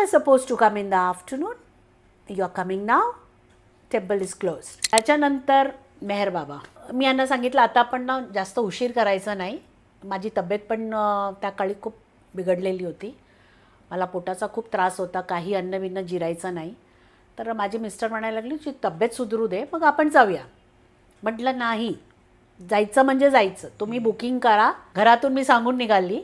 were supposed to come in the afternoon. You are coming now. Temple is closed. त्याच्यानंतर मेहर बाबा, मी यांना सांगितलं आता आपण ना जास्त उशीर करायचा नाही. माझी तब्येत पण त्या काळी खूप बिघडलेली होती. मला पोटाचा खूप त्रास होता, काही अन्न जिरायचं नाही. तर माझे मिस्टर म्हणायला लागले की तब्येत सुधरू दे मग आपण जाऊया. म्हटलं नाही, जायचं म्हणजे जायचं. तुम्ही बुकिंग करा. घरातून मी सांगून निघाली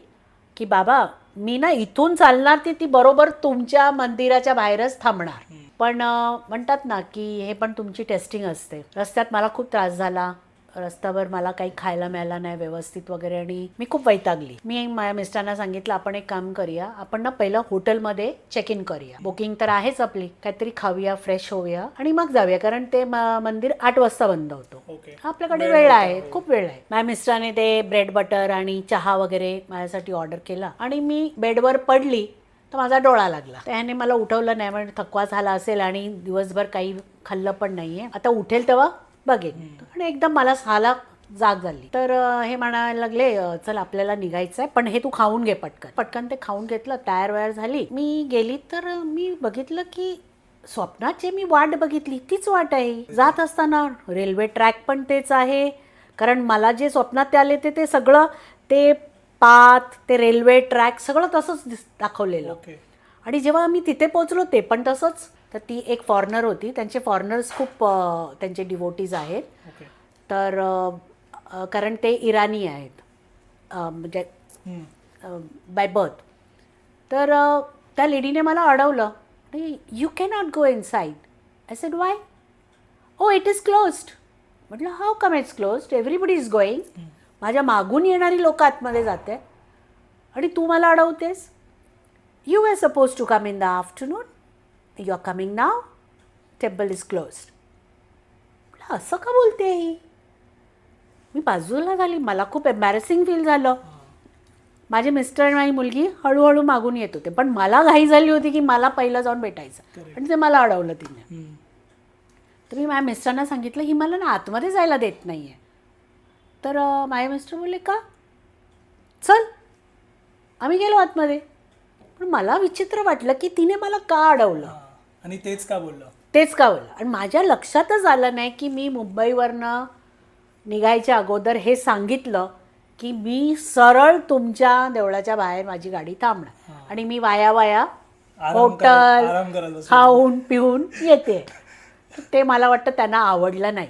की बाबा मी ना इथून चालणार ती बरोबर तुमच्या मंदिराच्या बाहेरच थांबणार. पण म्हणतात ना की हे पण तुमची टेस्टिंग असते. रस्त्यात मला खूप त्रास झाला. रस्त्यावर मला काही खायला मिळालं नाही व्यवस्थित वगैरे आणि मी खूप वैतागली. मी माझ्या मिस्टरांना सांगितलं आपण एक काम करूया, आपण ना पहिलं हॉटेलमध्ये चेक इन करूया. बुकिंग तर आहेच आपली, काहीतरी खाऊया, फ्रेश होऊया आणि मग जाऊया, कारण ते मंदिर 8 वाजता बंद होतो. आपल्याकडे वेळ आहे, खूप वेळ आहे. माझ्या मिस्टरांनी ते ब्रेड बटर आणि चहा वगैरे माझ्यासाठी ऑर्डर केला आणि मी बेडवर पडली तर माझा डोळा लागला. त्याने मला उठवलं नाही, म्हणजे थकवा झाला असेल आणि दिवसभर काही खाल्लं पण नाहीये. आता उठेल तेव्हा बघेन. आणि एकदम मला 6ला जाग झाली. तर हे म्हणायला लागले चल आपल्याला निघायचं आहे, पण हे तू खाऊन घे पटकन. पटकन ते खाऊन घेतलं, तयार वयार झाली. मी गेली तर मी बघितलं की स्वप्नाची मी वाट बघितली तीच वाट आहे. जात असताना रेल्वे ट्रॅक पण तेच आहे, कारण मला जे स्वप्नात आले ते सगळं ते पाथ, ते रेल्वे ट्रॅक सगळं तसंच दाखवलेलं. आणि जेव्हा मी तिथे पोचलो ते पण तसंच. तर ती एक फॉरेनर होती, त्यांचे फॉरेनर्स खूप त्यांचे डिवोटीज आहेत. तर कारण ते इराणी आहेत म्हणजे बाय बर्थ. तर त्या लेडीने मला अडवलं, you cannot go inside. I said why? Oh it is closed. म्हटलं how come it's closed, everybody is going. माझ्या मागून येणारी लोक आतमध्ये जाते आणि तू मला अडवतेस. You were suppose to come in the afternoon. You are coming now. Temple is closed. म्हटलं असं का बोलते ही? मी बाजूला झाली. मला खूप एम्बॅरेसिंग फील झालं. माझे मिस्टर आणि माझी मुलगी हळूहळू मागून येत होते, पण मला घाई झाली होती की मला पहिलं जाऊन भेटायचं आणि ते मला अडवलं तिने. तर मी माझ्या मिस्टरांना सांगितलं ही मला ना आतमध्ये जायला देत नाही आहे. तर माझे मिस्टर बोलले का? चल. आम्ही गेलो आतमध्ये. पण मला विचित्र वाटलं की तिने मला का अडवलं आणि तेच का बोललं. आणि माझ्या लक्षातच आलं नाही की मी मुंबईवरनं निघायच्या अगोदर हे सांगितलं की मी सरळ तुमच्या देवळाच्या बाहेर माझी गाडी थांबणार आणि मी वाया हॉटेल खाऊन पिऊन येते. ते मला वाटतं त्यांना आवडलं नाही.